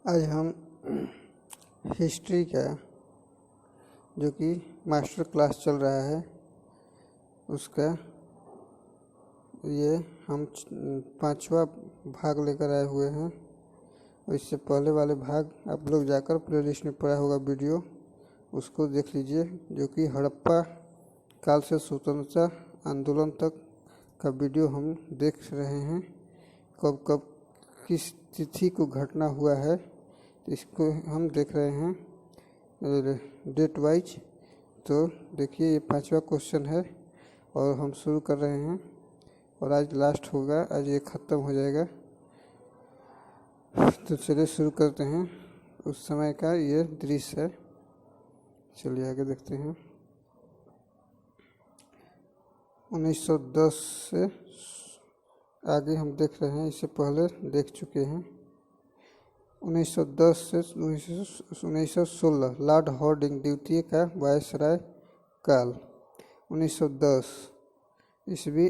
आज हम हिस्ट्री का जो कि मास्टर क्लास चल रहा है उसका ये हम 5वां भाग लेकर आए हुए हैं। और इससे पहले वाले भाग आप लोग जाकर प्लेलिस्ट में पड़ा होगा वीडियो, उसको देख लीजिए, जो कि हड़प्पा काल से स्वतंत्रता आंदोलन तक का वीडियो हम देख रहे हैं। कब कब किस तिथि को घटना हुआ है तो इसको हम देख रहे हैं डेट वाइज। तो देखिए ये 5वां क्वेश्चन है और हम शुरू कर रहे हैं और आज लास्ट होगा, आज ये ख़त्म हो जाएगा। तो चलिए शुरू करते हैं। उस समय का ये दृश्य है, चलिए आगे देखते हैं। 1910 से आगे हम देख रहे हैं, इससे पहले देख चुके हैं। 1910 से 1916 लॉर्ड हॉर्डिंग द्वितीय का वायसराय काल। 1910 ईस्वी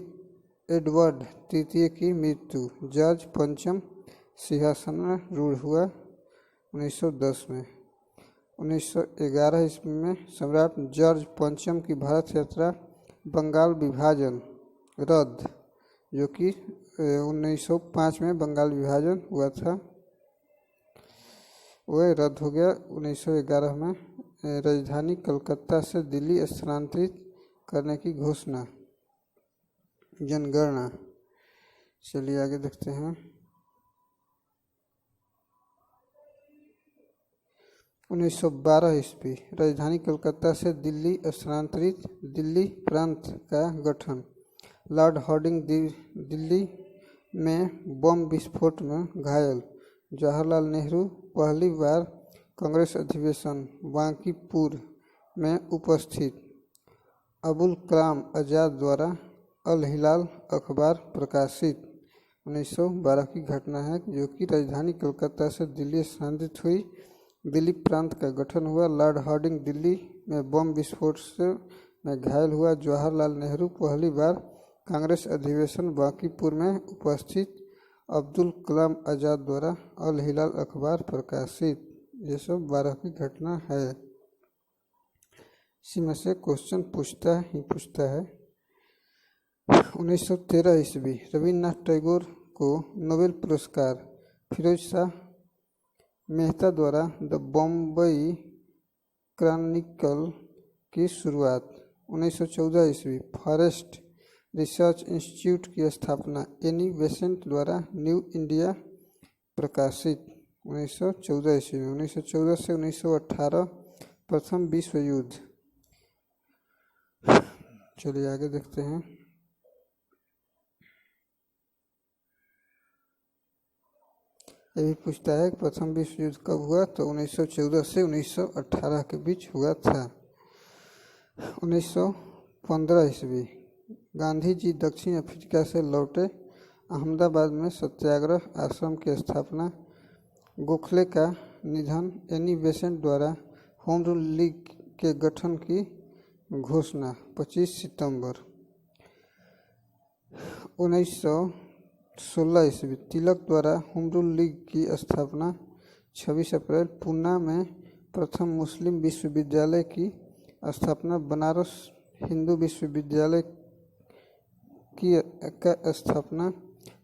एडवर्ड तृतीय की मृत्यु, जॉर्ज पंचम सिंहासन रूढ़ हुआ 1910 में। 1911 ईस्वी में सम्राट जॉर्ज पंचम की भारत यात्रा, बंगाल विभाजन रद्द, जो कि 1905 में बंगाल विभाजन हुआ था, वह रद्द हो गया। 1911 में राजधानी कलकत्ता से दिल्ली स्थानांतरित करने की घोषणा, जनगणना। चलिए आगे देखते हैं। 1912 ईस्वी राजधानी कलकत्ता से दिल्ली स्थानांतरित, दिल्ली प्रांत का गठन। लॉर्ड हॉर्डिंग दिल्ली में बम विस्फोट में घायल। जवाहरलाल नेहरू पहली बार कांग्रेस अधिवेशन बांकीपुर में उपस्थित। अबुल कलाम आज़ाद द्वारा अल हिलाल अखबार प्रकाशित। 1912 की घटना है, जो कि राजधानी कलकत्ता से दिल्ली स्थानांतरित हुई, दिल्ली प्रांत का गठन हुआ। लॉर्ड हॉर्डिंग दिल्ली में बम विस्फोट से में घायल हुआ। जवाहरलाल नेहरू पहली बार कांग्रेस अधिवेशन बांकीपुर में उपस्थित। अब्दुल कलाम आज़ाद द्वारा अल हिलाल अखबार प्रकाशित। ये सब 12 की घटना है। इसी में से क्वेश्चन पूछता है। 1913 ईस्वी रविन्द्रनाथ टैगोर को नोबेल पुरस्कार। फिरोज शाह मेहता द्वारा द बॉम्बई क्रॉनिकल की शुरुआत। 1914 ईस्वी फॉरेस्ट रिसर्च इंस्टीट्यूट की स्थापना, एनी बेसेंट द्वारा न्यू इंडिया प्रकाशित। 1914 ईस्वी में 1914 से 1918 प्रथम विश्व युद्ध। चलिए आगे देखते हैं। ये भी पूछता है कि प्रथम विश्व युद्ध कब हुआ, तो 1914 से 1918 के बीच हुआ था। 1915 ईस्वी गांधी जी दक्षिण अफ्रीका से लौटे। अहमदाबाद में सत्याग्रह आश्रम की स्थापना। गोखले का निधन। एनी बेसेंट द्वारा होम रूल लीग के गठन की घोषणा 25 सितंबर। 1916 ईस्वी तिलक द्वारा होम रूल लीग की स्थापना। 26 अप्रैल पूना में प्रथम मुस्लिम विश्वविद्यालय की स्थापना। बनारस हिंदू विश्वविद्यालय की स्थापना।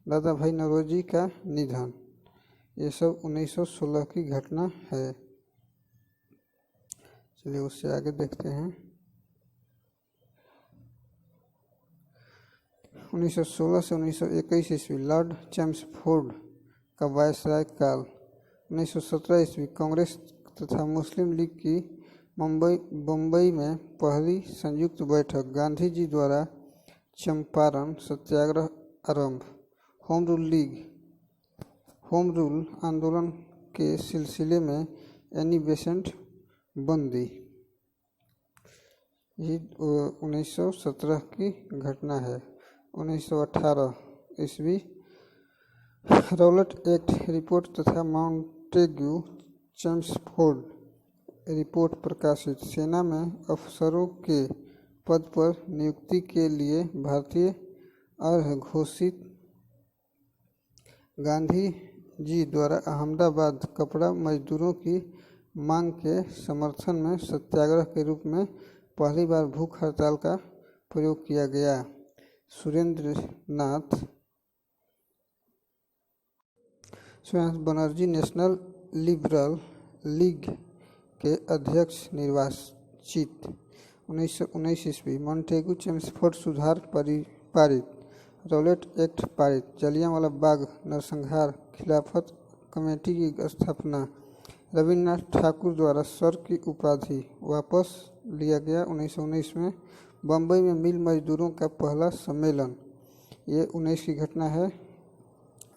दादा भाई नौरोजी का निधन। ये सब 1916 की घटना है। चलिए उससे आगे देखते हैं। 1916 से 1921 ईस्वी लॉर्ड चैम्सफोर्ड का वायसराय काल। 1917 ईस्वी कांग्रेस तथा मुस्लिम लीग की बम्बई में पहली संयुक्त बैठक। गांधी जी द्वारा चंपारण सत्याग्रह आरंभ। होम रूल आंदोलन के सिलसिले में एनी बेसेंट बंदी। ये 1917 की घटना है। 1918 ईस्वी रॉलेट एक्ट रिपोर्ट तथा माउंटेग्यू चैम्सफोर्ड रिपोर्ट प्रकाशित। सेना में अफसरों के पद पर नियुक्ति के लिए भारतीय अर्ह घोषित। गांधी जी द्वारा अहमदाबाद कपड़ा मजदूरों की मांग के समर्थन में सत्याग्रह के रूप में पहली बार भूख हड़ताल का प्रयोग किया गया। Surendranath Banerjee national liberal league के अध्यक्ष निर्वाचित। 1919 ईस्वी मॉन्टेगू चेम्सफोर्ड सुधार पारित, रॉलेट एक्ट पारित, जलियांवाला बाग नरसंहार, खिलाफत कमेटी की स्थापना, रविन्द्रनाथ ठाकुर द्वारा सर की उपाधि वापस लिया गया। 1919 में बम्बई में मिल मजदूरों का पहला सम्मेलन, ये 19 की घटना है।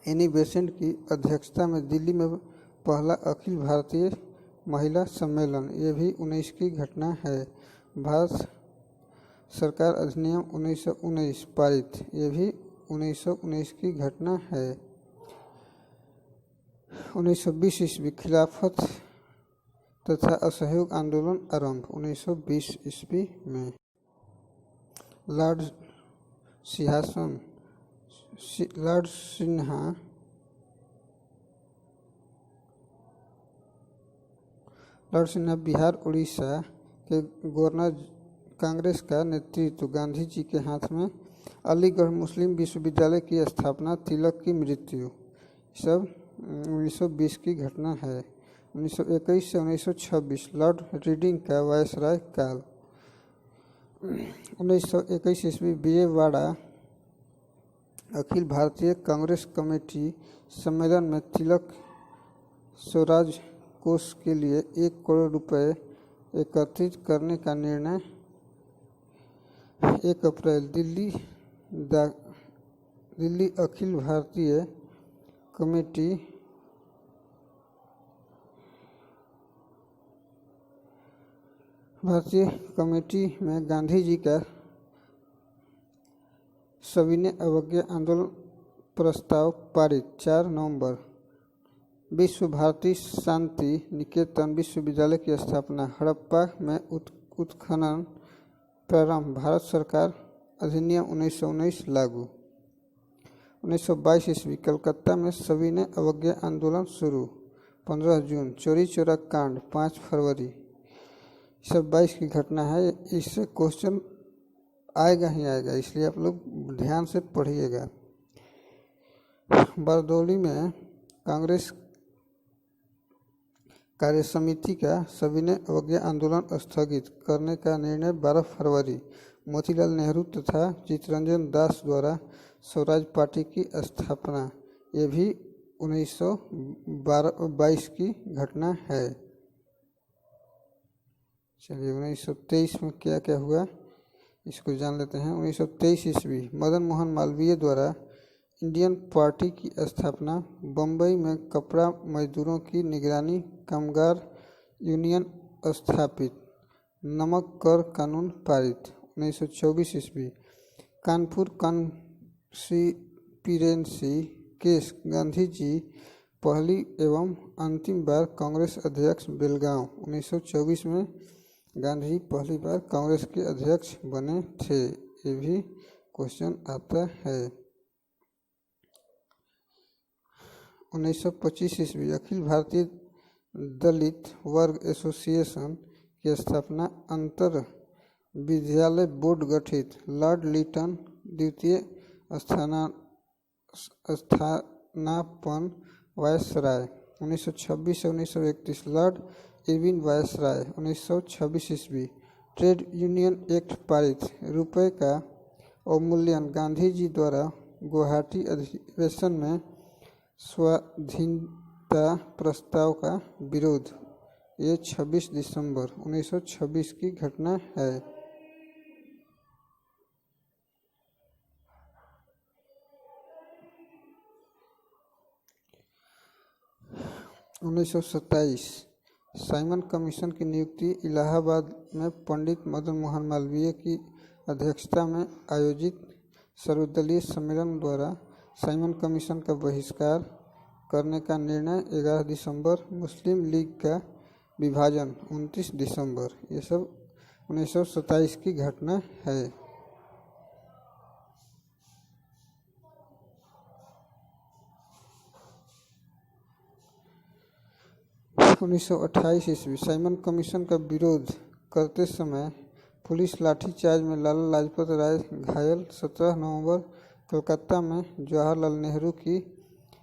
एनी बेसेंट की अध्यक्षता में दिल्ली में पहला अखिल भारतीय महिला सम्मेलन, ये भी 19 की घटना है। भारत सरकार अधिनियम 1919 पारित, ये भी 1919 की घटना है। 1920 ईस्वी खिलाफत तथा असहयोग आंदोलन आरंभ। 1920 ईस्वी में लॉर्ड सिन्हा बिहार उड़ीसा के गवर्नर, कांग्रेस का नेतृत्व गांधी जी के हाथ में, अलीगढ़ मुस्लिम विश्वविद्यालय की स्थापना, तिलक की मृत्यु, सब 1920 की घटना है। 1921 से 1926 लॉर्ड रीडिंग का वायसराय काल। 1921 ईस्वी विजयवाड़ा अखिल भारतीय कांग्रेस कमेटी सम्मेलन में तिलक स्वराज कोष के लिए 1 करोड़ रुपए एकत्रित करने का निर्णय। 1 अप्रैल दिल्ली अखिल भारतीय कमेटी में गांधी जी का सविनय अवज्ञा आंदोलन प्रस्ताव पारित। 4 नवंबर विश्व भारती शांति निकेतन विश्वविद्यालय की स्थापना, हड़प्पा में उत्खनन प्रारंभ, भारत सरकार अधिनियम 1919 लागू। 1922 ईस्वी कलकत्ता में सविनय अवज्ञा आंदोलन शुरू। 15 जून चोरी चोरा कांड, 5 फरवरी, सब 22 की घटना है। इससे क्वेश्चन आएगा ही आएगा, इसलिए आप लोग ध्यान से पढ़िएगा। बरदौली में कांग्रेस कार्य समिति का सविनय अवज्ञा आंदोलन स्थगित करने का निर्णय 12 फरवरी। मोतीलाल नेहरू तथा चित्तरंजन दास द्वारा स्वराज पार्टी की स्थापना, ये भी 1922 की घटना है। चलिए 1923 में क्या क्या हुआ इसको जान लेते हैं। 1923 ईस्वी मदन मोहन मालवीय द्वारा इंडियन पार्टी की स्थापना, बम्बई में कपड़ा मजदूरों की निगरानी, कामगार यूनियन स्थापित, नमक कर कानून पारित। 1924 ईस्वी कानपुर कॉन्स्पिरेंसी केस, गांधी जी पहली एवं अंतिम बार कांग्रेस अध्यक्ष, बेलगांव। 1924 में गांधी जी पहली बार कांग्रेस के अध्यक्ष बने थे, ये भी क्वेश्चन आता है। 1925 ईस्वी अखिल भारतीय दलित वर्ग एसोसिएशन की स्थापना, अंतर विद्यालय बोर्ड गठित, लॉर्ड लिटन द्वितीय स्थानापन्न वायसराय। 1926 से 1931 लॉर्ड इरविन वायसराय। 1926 ईस्वी ट्रेड यूनियन एक्ट पारित, रुपये का अवमूल्यन, गांधी जी द्वारा गुवाहाटी अधिवेशन में स्वाधीनता प्रस्ताव का विरोध, ये 26 दिसंबर 1926 की घटना है। 1927 साइमन कमीशन की नियुक्ति, इलाहाबाद में पंडित मदन मोहन मालवीय की अध्यक्षता में आयोजित सर्वदलीय सम्मेलन द्वारा साइमन कमीशन का बहिष्कार करने का निर्णय। 11 दिसंबर मुस्लिम लीग का विभाजन, 29 दिसंबर, ये सब 1927 की घटना है। 1927 1928 ईस्वी साइमन कमीशन का विरोध करते समय पुलिस लाठीचार्ज में लाला लाजपत राय घायल। 17 नवंबर कोलकाता में जवाहरलाल नेहरू की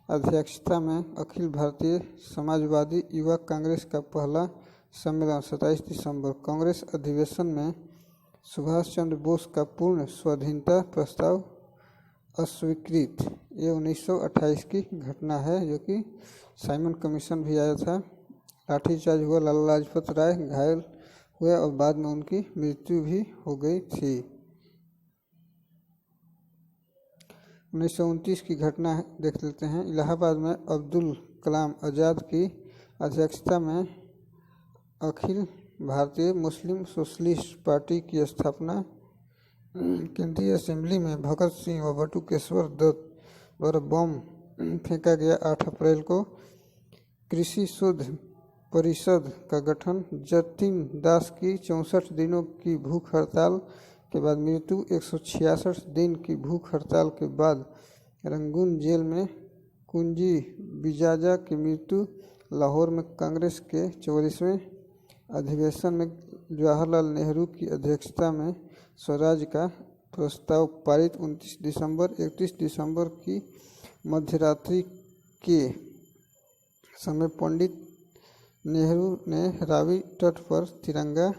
अध्यक्षता में अखिल भारतीय समाजवादी युवा कांग्रेस का पहला सम्मेलन। 27 दिसंबर कांग्रेस अधिवेशन में सुभाष चंद्र बोस का पूर्ण स्वाधीनता प्रस्ताव अस्वीकृत। ये 1928 की घटना है, जो कि साइमन कमीशन भी आया था। लाठीचार्ज हुआ, लाला लाजपत राय घायल हुए और बाद में उनकी मृत्यु भी हो गई थी। 1929 की घटना देख लेते हैं। इलाहाबाद में अब्दुल कलाम आज़ाद की अध्यक्षता में अखिल भारतीय मुस्लिम सोशलिस्ट पार्टी की स्थापना। केंद्रीय असेंबली में भगत सिंह व बटुकेश्वर दत्त द्वारा बम फेंका गया। 8 अप्रैल को कृषि शोध परिषद का गठन। जतिन दास की 64 दिनों की भूख हड़ताल के बाद मृत्यु। 166 दिन की भूख हड़ताल के बाद रंगून जेल में कुंजी बिजाजा की मृत्यु। लाहौर में कांग्रेस के 44वें अधिवेशन में जवाहरलाल नेहरू की अध्यक्षता में स्वराज का प्रस्ताव पारित। 31 दिसंबर की मध्यरात्रि के समय पंडित नेहरू ने रावी तट पर तिरंगा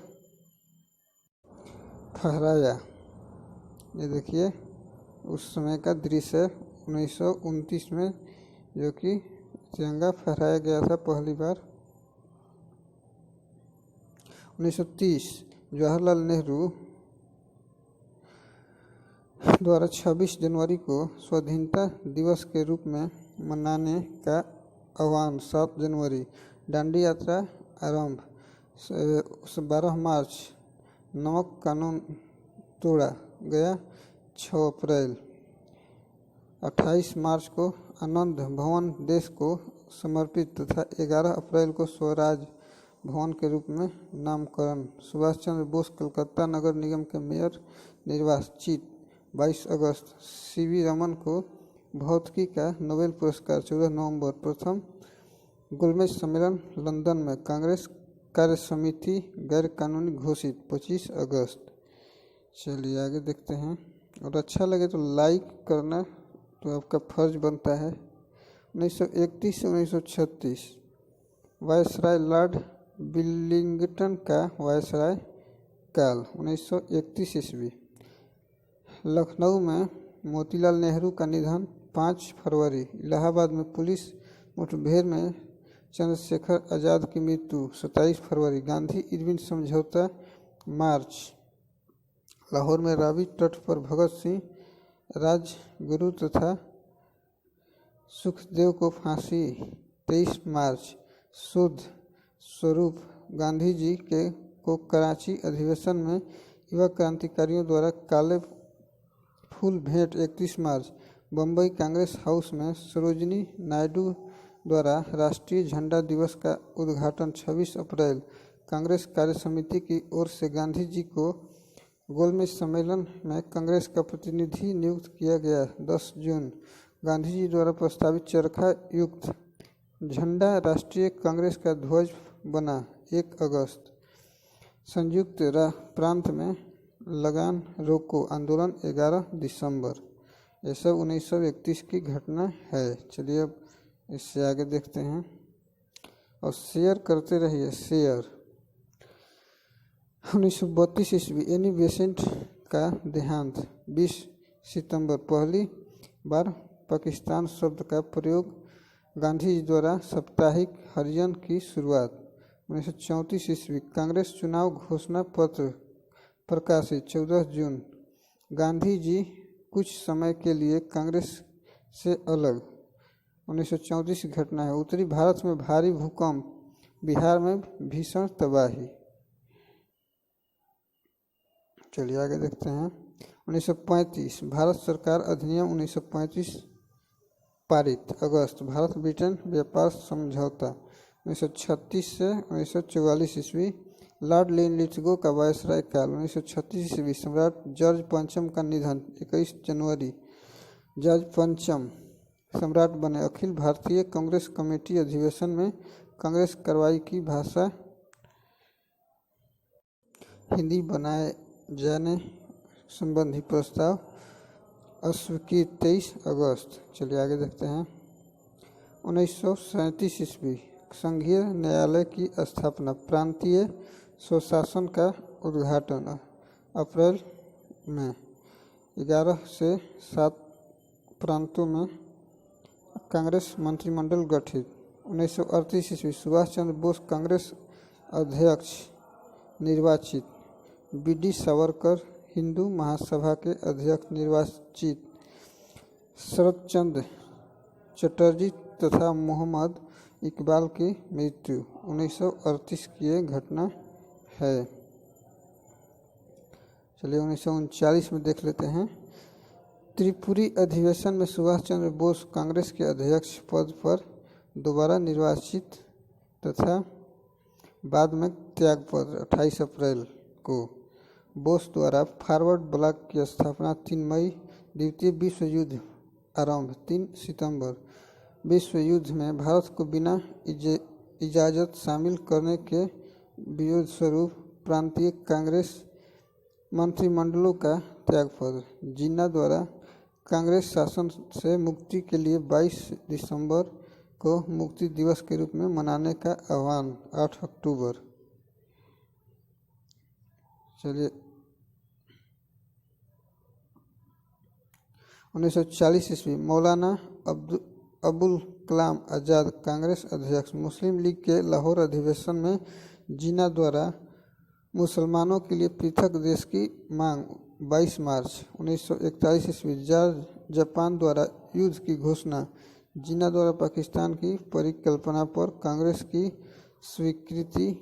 फहराया। ये देखिए उस समय का दृश्य है 1929 में, जो कि तिरंगा फहराया गया था पहली बार। 1930 जवाहरलाल नेहरू द्वारा 26 जनवरी को स्वाधीनता दिवस के रूप में मनाने का आह्वान। 7 जनवरी दांडी यात्रा आरंभ। 12 मार्च नमक कानून तोड़ा गया। 6 अप्रैल 28 मार्च को आनंद भवन देश को समर्पित तथा 11 अप्रैल को स्वराज भवन के रूप में नामकरण। सुभाष चंद्र बोस कलकत्ता नगर निगम के मेयर निर्वाचित। 22 अगस्त सीवी रमन को भौतिकी का नोबेल पुरस्कार। 14 नवंबर प्रथम गोलमेज सम्मेलन लंदन में कांग्रेस कार्य समिति गैर कानूनी घोषित। 25 अगस्त। चलिए आगे देखते हैं, और अच्छा लगे तो लाइक करना तो आपका फर्ज बनता है। 1931 से 1936 वायसराय लॉर्ड विलिंगटन का वायसराय काल। 1931 ईस्वी लखनऊ में मोतीलाल नेहरू का निधन। 5 फरवरी इलाहाबाद में पुलिस मुठभेड़ में चंद्रशेखर आज़ाद की मृत्यु। 27 फरवरी गांधी इरविन समझौता मार्च। लाहौर में रावी तट पर भगत सिंह, राजगुरु तथा सुखदेव को फांसी। 23 मार्च शुद्ध स्वरूप गांधी जी के को कराची अधिवेशन में युवा क्रांतिकारियों द्वारा काले फूल भेंट। 31 मार्च बम्बई कांग्रेस हाउस में सरोजिनी नायडू द्वारा राष्ट्रीय झंडा दिवस का उद्घाटन। 26 अप्रैल कांग्रेस कार्य समिति की ओर से गांधी जी को गोलमेज सम्मेलन में कांग्रेस का प्रतिनिधि नियुक्त किया गया। 10 जून गांधी जी द्वारा प्रस्तावित चरखा युक्त झंडा राष्ट्रीय कांग्रेस का ध्वज बना। 1 अगस्त संयुक्त प्रांत में लगान रोको आंदोलन। 11 दिसंबर। ये सब 1931 की घटना है। चलिए अब इससे आगे देखते हैं, और शेयर करते रहिए शेयर। 1932 ईस्वी एनी बेसेंट का देहांत। 20 सितंबर पहली बार पाकिस्तान शब्द का प्रयोग। गांधी जी द्वारा साप्ताहिक हरिजन की शुरुआत। 1934 ईस्वी कांग्रेस चुनाव घोषणा पत्र प्रकाशित। 14 जून गांधी जी कुछ समय के लिए कांग्रेस से अलग। 1934 की घटना है। उत्तरी भारत में भारी भूकंप, बिहार में भीषण तबाही। चलिए आगे देखते हैं। 1935 भारत सरकार अधिनियम 1935 पारित। अगस्त भारत ब्रिटेन व्यापार समझौता। 1936 से 1944 ईस्वी लॉर्ड लिथगो का वायसराय काल। 1936 ईस्वी सम्राट जॉर्ज पंचम का निधन। 21 जनवरी जॉर्ज पंचम सम्राट बने। अखिल भारतीय कांग्रेस कमेटी अधिवेशन में कांग्रेस कार्रवाई की भाषा हिंदी बनाए जाने संबंधी प्रस्ताव अस्वीकृत 23 अगस्त। चलिए आगे देखते हैं। 1937 ईस्वी संघीय न्यायालय की स्थापना, प्रांतीय स्वशासन का उद्घाटन। अप्रैल में 11 से 7 प्रांतों में कांग्रेस मंत्रिमंडल गठित। 1938 ईस्वी सुभाष चंद्र बोस कांग्रेस अध्यक्ष निर्वाचित। बी.डी. सावरकर हिंदू महासभा के अध्यक्ष निर्वाचित। शरद चंद्र चटर्जी तथा मोहम्मद इकबाल की मृत्यु 1938 की ये घटना है। चलिए 1939 में देख लेते हैं। त्रिपुरी अधिवेशन में सुभाष चंद्र बोस कांग्रेस के अध्यक्ष पद पर दोबारा निर्वाचित तथा बाद में त्यागपत्र 28 अप्रैल को। बोस द्वारा फॉरवर्ड ब्लॉक की स्थापना 3 मई। द्वितीय विश्व युद्ध आरंभ 3 सितंबर। विश्व युद्ध में भारत को बिना इजाज़त शामिल करने के विरोध स्वरूप प्रांतीय कांग्रेस मंत्रिमंडलों का त्यागपत्र। जिन्ना द्वारा कांग्रेस शासन से मुक्ति के लिए 22 दिसंबर को मुक्ति दिवस के रूप में मनाने का आह्वान 8 अक्टूबर। चलिए 1940 ईस्वी मौलाना अबुल कलाम आज़ाद कांग्रेस अध्यक्ष। मुस्लिम लीग के लाहौर अधिवेशन में जिन्ना द्वारा मुसलमानों के लिए पृथक देश की मांग 22 मार्च। 1941 ईस्वी जापान द्वारा युद्ध की घोषणा। जिन्ना द्वारा पाकिस्तान की परिकल्पना पर कांग्रेस की स्वीकृति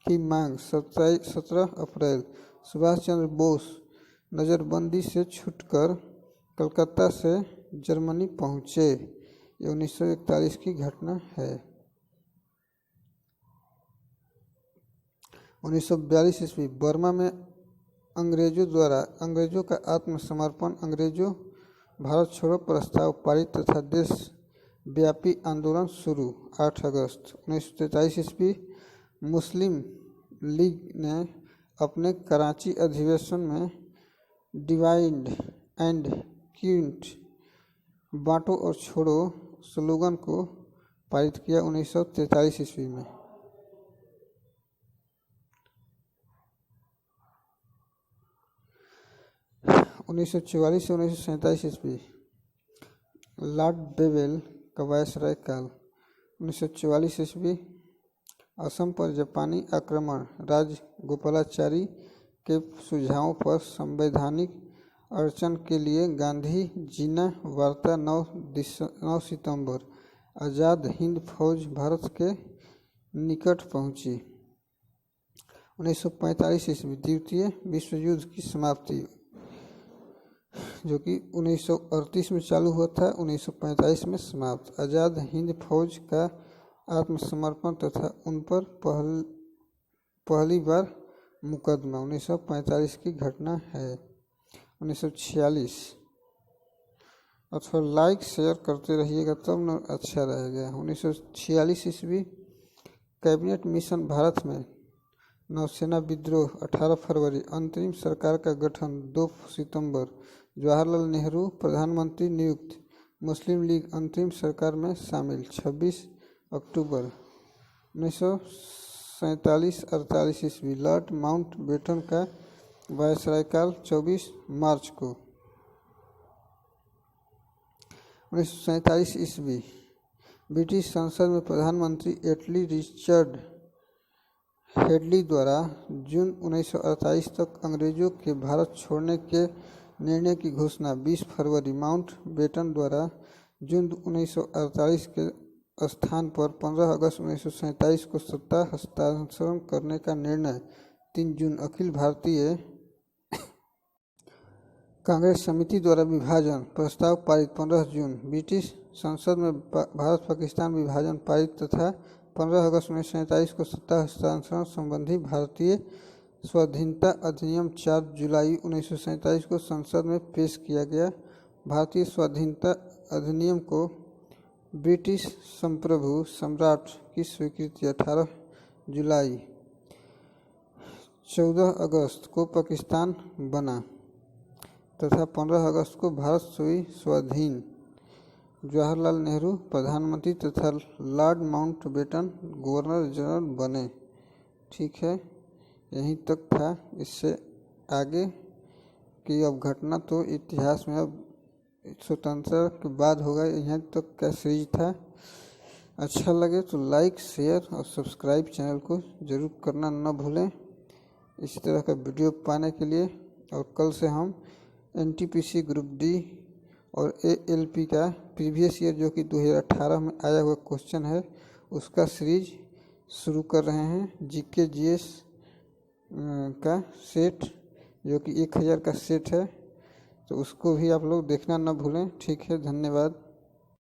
की मांग 17 अप्रैल। सुभाष चंद्र बोस नज़रबंदी से छूटकर कलकत्ता से जर्मनी पहुँचे। ये 1941 की घटना है। 1942 ईस्वी बर्मा में अंग्रेजों का आत्मसमर्पण, अंग्रेजों भारत छोड़ो प्रस्ताव पारित तथा देश व्यापी आंदोलन शुरू 8 अगस्त। 1943 ईस्वी मुस्लिम लीग ने अपने कराची अधिवेशन में डिवाइड एंड क्विट, बांटो और छोड़ो स्लोगन को पारित किया 1943 ईस्वी में। 1944 से 1947 ईस्वी लॉर्ड बेवेल का वायसराय काल। 1944 ईस्वी असम पर जापानी आक्रमण, राजगोपालाचारी के सुझावों पर संवैधानिक अड़चन के लिए गांधी जिन्ना वार्ता 9 सितंबर। आज़ाद हिंद फौज भारत के निकट पहुंची। 1945 ईस्वी द्वितीय विश्व युद्ध की समाप्ति, जो कि 1938 में चालू हुआ था, 1945 में समाप्त। आज़ाद हिंद फौज का आत्मसमर्पण तथा उन पर पहली बार मुकदमा 1945 की घटना है। 1946 अथवा लाइक शेयर करते रहिएगा तब न अच्छा रहेगा। 1946 ईस्वी कैबिनेट मिशन भारत में नौसेना विद्रोह 18 फरवरी। अंतरिम सरकार का गठन 2 सितंबर। जवाहरलाल नेहरू प्रधानमंत्री नियुक्त। मुस्लिम लीग अंतरिम सरकार में शामिल 26 अक्टूबर। 1947-48 ईस्वी लॉर्ड माउंटबेटन का वायसरायकाल 24 मार्च को। 1947 ईस्वी ब्रिटिश संसद में प्रधानमंत्री एटली रिचर्ड हेडली द्वारा जून 1948 तक अंग्रेजों के भारत छोड़ने के निर्णय की घोषणा। 20 फरवरी माउंटबेटन द्वारा जून 1948 के स्थान पर 15 अगस्त 1947 को सत्ता हस्तांतरण करने का निर्णय। 3 जून अखिल भारतीय कांग्रेस समिति द्वारा विभाजन प्रस्ताव पारित। 15 जून ब्रिटिश संसद में भारत पाकिस्तान विभाजन पारित तथा 15 अगस्त 1947 को सत्ता हस्तांतरण संबंधी भारतीय स्वाधीनता अधिनियम 4 जुलाई 1947 को संसद में पेश किया गया। भारतीय स्वाधीनता अधिनियम को ब्रिटिश संप्रभु सम्राट की स्वीकृति 18 जुलाई। 14 अगस्त को पाकिस्तान बना तथा 15 अगस्त को भारत हुई स्वाधीन। जवाहरलाल नेहरू प्रधानमंत्री तथा लॉर्ड माउंटबेटन गवर्नर जनरल बने। ठीक है, यहीं तक था। इससे आगे की अब घटना तो इतिहास में अब स्वतंत्रता के बाद होगा। यहाँ तक का सीरीज था। अच्छा लगे तो लाइक, शेयर और सब्सक्राइब चैनल को ज़रूर करना न भूलें इसी तरह का वीडियो पाने के लिए। और कल से हम एनटीपीसी ग्रुप डी और एएलपी का प्रीवियस ईयर जो कि 2018 में आया हुआ क्वेश्चन है उसका सीरीज शुरू कर रहे हैं। जीके जीएस का सेट जो कि 1000 का सेट है, तो उसको भी आप लोग देखना न भूलें। ठीक है, धन्यवाद।